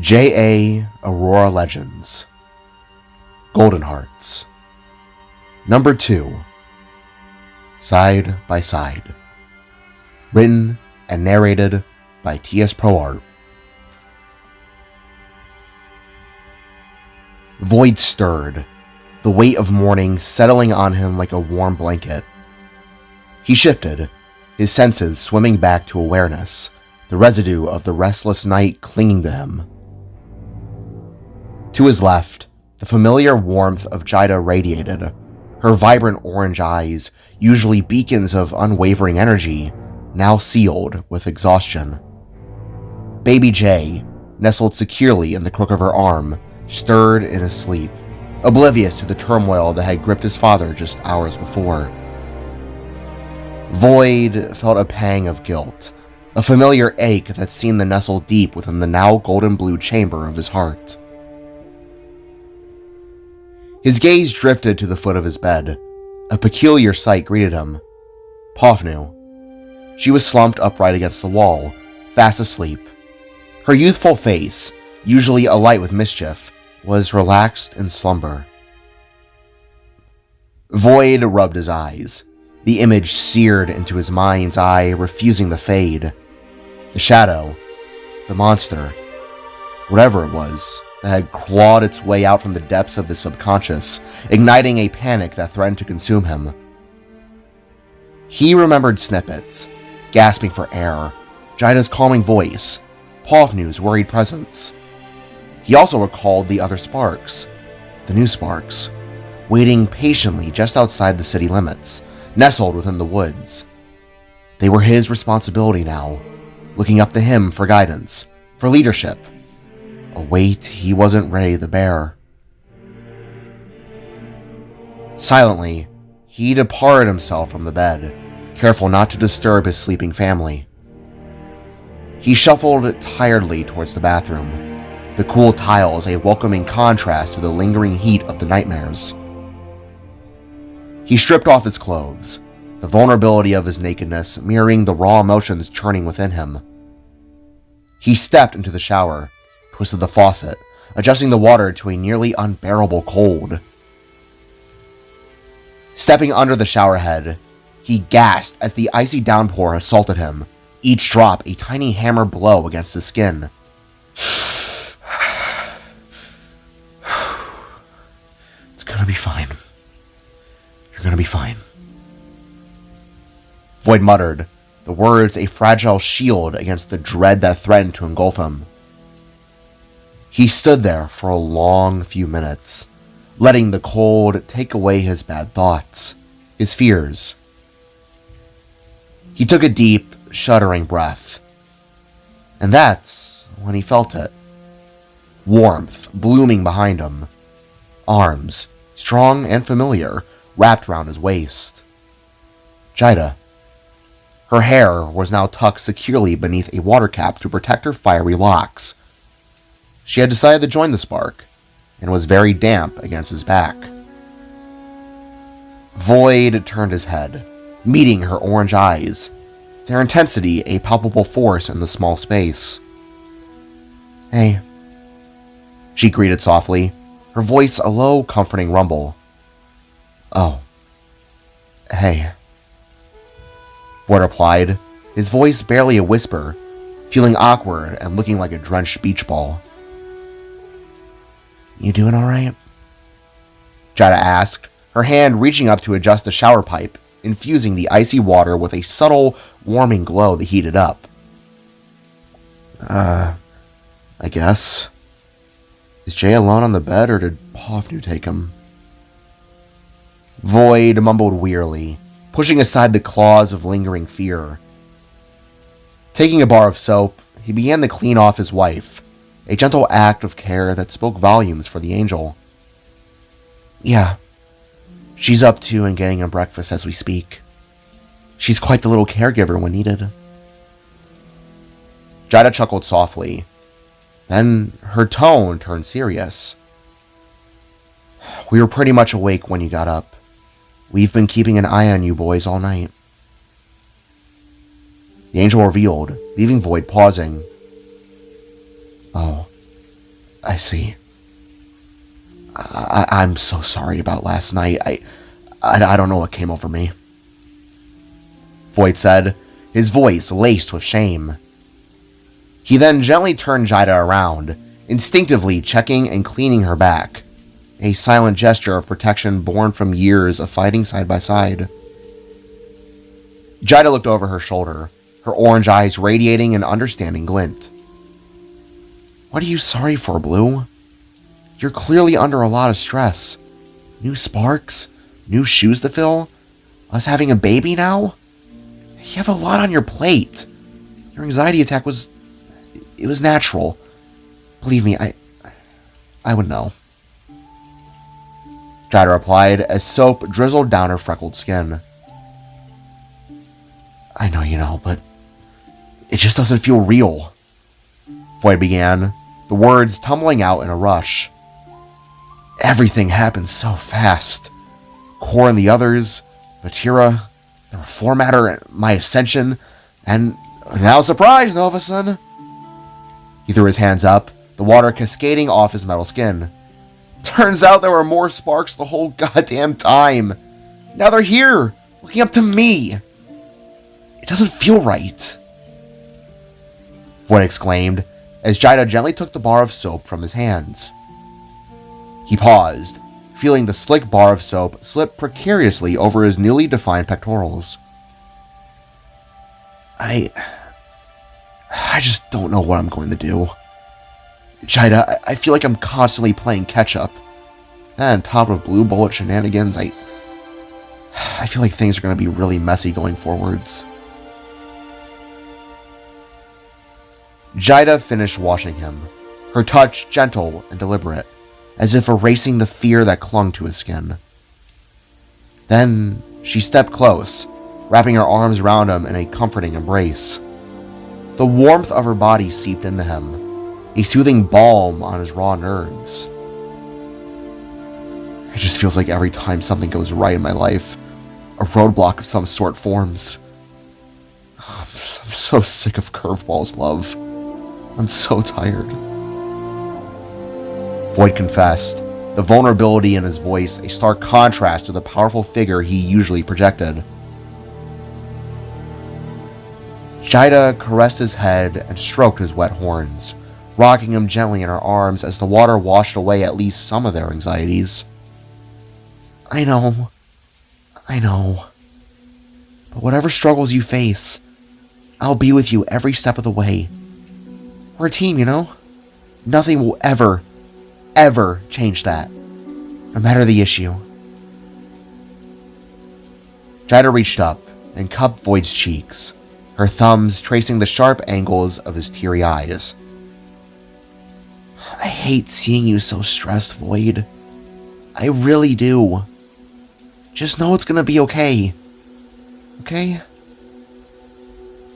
J.A. Aurora Legends, Golden Hearts. Number 2, Side by Side. Written and narrated by T.S. ProArt. Void stirred, the weight of morning settling on him like a warm blanket. He shifted, his senses swimming back to awareness, the residue of the restless night clinging to him. To his left, the familiar warmth of Jida radiated, her vibrant orange eyes, usually beacons of unwavering energy, now sealed with exhaustion. Baby Jay, nestled securely in the crook of her arm, stirred in his sleep, oblivious to the turmoil that had gripped his father just hours before. Void felt a pang of guilt, a familiar ache that seemed to nestle deep within the now golden-blue chamber of his heart. His gaze drifted to the foot of his bed. A peculiar sight greeted him. Pofnu. She was slumped upright against the wall, fast asleep. Her youthful face, usually alight with mischief, was relaxed in slumber. Void rubbed his eyes, the image seared into his mind's eye, refusing to fade. The shadow, the monster, whatever it was, that had clawed its way out from the depths of his subconscious, igniting a panic that threatened to consume him. He remembered snippets, gasping for air, Jida's calming voice, Pofnu's worried presence. He also recalled the other sparks, the new sparks, waiting patiently just outside the city limits, nestled within the woods. They were his responsibility now, looking up to him for guidance, for leadership, a weight he wasn't ready to bear. Silently, he departed himself from the bed, careful not to disturb his sleeping family. He shuffled tiredly towards the bathroom, the cool tiles a welcoming contrast to the lingering heat of the nightmares. He stripped off his clothes, the vulnerability of his nakedness mirroring the raw emotions churning within him. He stepped into the shower, twisted the faucet, adjusting the water to a nearly unbearable cold. Stepping under the shower head, he gasped as the icy downpour assaulted him, each drop a tiny hammer blow against his skin. It's gonna be fine. You're gonna be fine. Void muttered, the words a fragile shield against the dread that threatened to engulf him. He stood there for a long few minutes, letting the cold take away his bad thoughts, his fears. He took a deep, shuddering breath. And that's when he felt it. Warmth blooming behind him. Arms, strong and familiar, wrapped around his waist. Jida. Her hair was now tucked securely beneath a water cap to protect her fiery locks. She had decided to join the spark, and was very damp against his back. Void turned his head, meeting her orange eyes, their intensity a palpable force in the small space. Hey, she greeted softly, her voice a low, comforting rumble. Oh, hey, Void replied, his voice barely a whisper, feeling awkward and looking like a drenched beach ball. You doing alright? Jida asked, her hand reaching up to adjust the shower pipe, infusing the icy water with a subtle, warming glow that heated up. I guess. Is Jay alone on the bed, or did Pofnu take him? Void mumbled wearily, pushing aside the claws of lingering fear. Taking a bar of soap, he began to clean off his wife, a gentle act of care that spoke volumes for the angel. Yeah, she's up to and getting him breakfast as we speak. She's quite the little caregiver when needed. Jida chuckled softly. Then her tone turned serious. We were pretty much awake when you got up. We've been keeping an eye on you boys all night. The angel revealed, leaving Void pausing. Oh, I see. I'm so sorry about last night. I don't know what came over me, Void said, his voice laced with shame. He then gently turned Jida around, instinctively checking and cleaning her back, a silent gesture of protection born from years of fighting side by side. Jida looked over her shoulder, her orange eyes radiating an understanding glint. What are you sorry for, Blue? You're clearly under a lot of stress. New sparks, new shoes to fill, us having a baby now? You have a lot on your plate. Your anxiety attack was natural. Believe me, I would know. Jida replied as soap drizzled down her freckled skin. I know you know, but it just doesn't feel real. Void began, the words tumbling out in a rush. Everything happened so fast. Core and the others, Vatira, the Reformatter, my ascension, and now surprise, Nova-san. He threw his hands up, the water cascading off his metal skin. Turns out there were more sparks the whole goddamn time. Now they're here, looking up to me. It doesn't feel right. Void exclaimed, as Jida gently took the bar of soap from his hands. He paused, feeling the slick bar of soap slip precariously over his newly defined pectorals. I just don't know what I'm going to do. Jida, I feel like I'm constantly playing catch-up. And on top of Blue Bullet shenanigans, I feel like things are going to be really messy going forwards. Jida finished washing him, her touch gentle and deliberate, as if erasing the fear that clung to his skin. Then she stepped close, wrapping her arms around him in a comforting embrace. The warmth of her body seeped into him, a soothing balm on his raw nerves. It just feels like every time something goes right in my life, a roadblock of some sort forms. I'm so sick of curveballs, love. I'm so tired. Void confessed, the vulnerability in his voice a stark contrast to the powerful figure he usually projected. Jida caressed his head and stroked his wet horns, rocking him gently in her arms as the water washed away at least some of their anxieties. I know. But whatever struggles you face, I'll be with you every step of the way. We're a team, you know? Nothing will ever change that, no matter the issue. Jida reached up and cupped Void's cheeks, her thumbs tracing the sharp angles of his teary eyes. I hate seeing you so stressed, Void. I really do. Just know it's gonna be okay. Okay?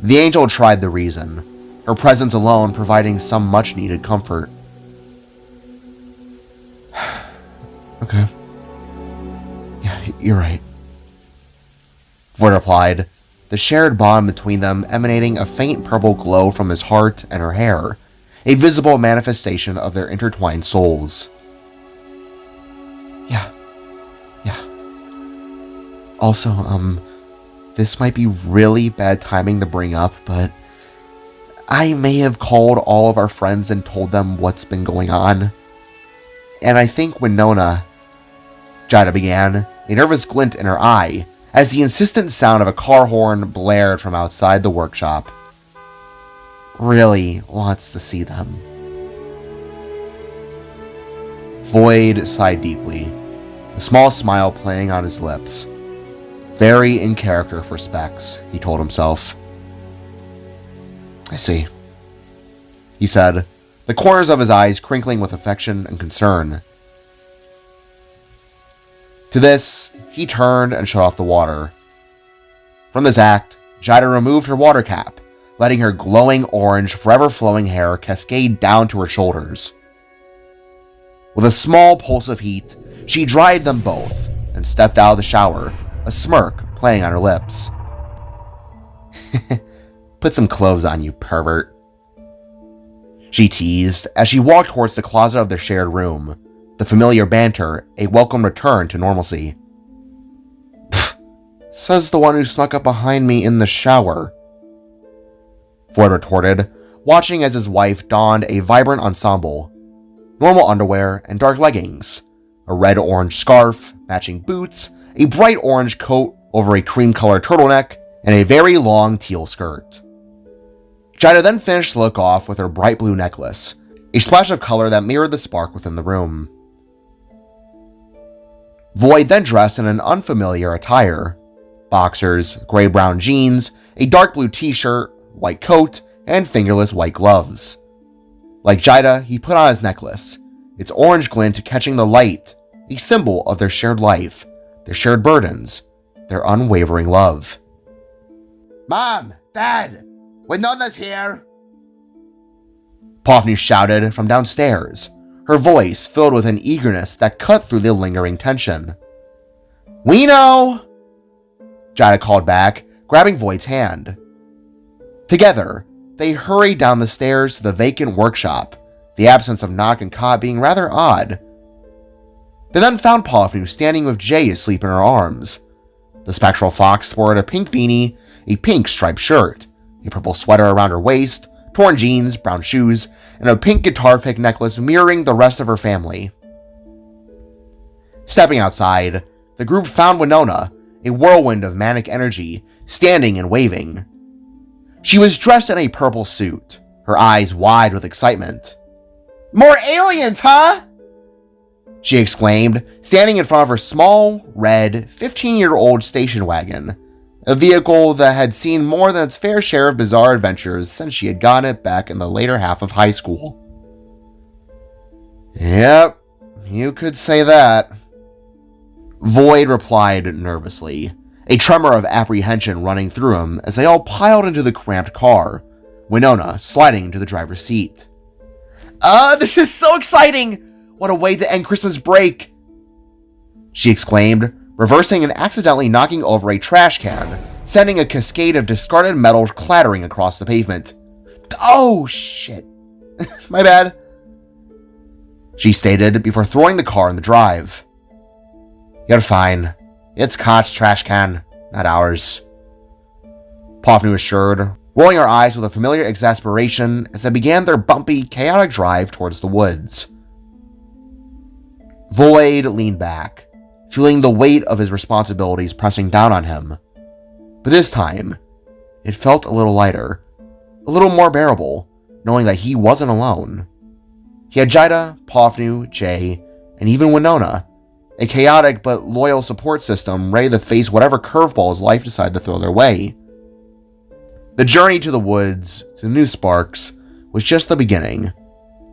The angel tried the reason, her presence alone providing some much-needed comfort. Okay. Yeah, you're right. Void replied, the shared bond between them emanating a faint purple glow from his heart and her hair, a visible manifestation of their intertwined souls. Yeah. Also, this might be really bad timing to bring up, but I may have called all of our friends and told them what's been going on. And I think Winona, Jida began, a nervous glint in her eye, as the insistent sound of a car horn blared from outside the workshop, really wants to see them. Void sighed deeply, a small smile playing on his lips. Very in character for Specs, he told himself. I see, he said, the corners of his eyes crinkling with affection and concern. To this, he turned and shut off the water. From this act, Jida removed her water cap, letting her glowing orange, forever-flowing hair cascade down to her shoulders. With a small pulse of heat, she dried them both and stepped out of the shower, a smirk playing on her lips. Put some clothes on, you pervert. she teased as she walked towards the closet of their shared room, the familiar banter a welcome return to normalcy. Says the one who snuck up behind me in the shower, Void retorted, watching as his wife donned a vibrant ensemble, normal underwear and dark leggings, a red-orange scarf, matching boots, a bright orange coat over a cream-colored turtleneck, and a very long teal skirt. Jida then finished the look off with her bright blue necklace, a splash of color that mirrored the spark within the room. Void then dressed in an unfamiliar attire: boxers, gray-brown jeans, a dark blue t-shirt, white coat, and fingerless white gloves. Like Jida, he put on his necklace, its orange glint catching the light, a symbol of their shared life, their shared burdens, their unwavering love. "Mom! Dad! Winona's here!" Pofnu shouted from downstairs, her voice filled with an eagerness that cut through the lingering tension. "We know!" Jida called back, grabbing Void's hand. Together, they hurried down the stairs to the vacant workshop, the absence of Knock and Cott being rather odd. They then found Pofnu standing with Jay asleep in her arms. The spectral fox sported a pink beanie, a pink striped shirt, a purple sweater around her waist, torn jeans, brown shoes, and a pink guitar pick necklace mirroring the rest of her family. Stepping outside, the group found Winona, a whirlwind of manic energy, standing and waving. She was dressed in a purple suit, her eyes wide with excitement. "More aliens, huh?" she exclaimed, standing in front of her small, red, 15-year-old station wagon, a vehicle that had seen more than its fair share of bizarre adventures since she had gotten it back in the later half of high school. "Yep, you could say that," Void replied nervously, a tremor of apprehension running through him as they all piled into the cramped car, Winona sliding into the driver's seat. This is so exciting! What a way to end Christmas break!" she exclaimed, reversing and accidentally knocking over a trash can, sending a cascade of discarded metal clattering across the pavement. "Oh, shit. My bad," she stated before throwing the car in the drive. "You're fine. It's Kott's trash can, not ours," Pofnu assured, rolling her eyes with a familiar exasperation as they began their bumpy, chaotic drive towards the woods. Void leaned back, feeling the weight of his responsibilities pressing down on him. But this time, it felt a little lighter, a little more bearable, knowing that he wasn't alone. He had Jida, Pofnu, Jay, and even Winona, a chaotic but loyal support system ready to face whatever curveballs life decided to throw their way. The journey to the woods, to new sparks, was just the beginning,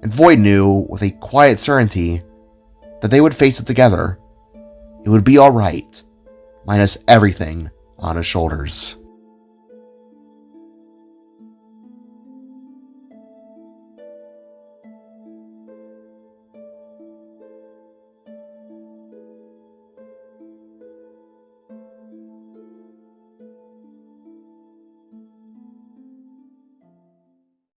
and Void knew with a quiet certainty that they would face it together. It would be alright, minus everything on his shoulders.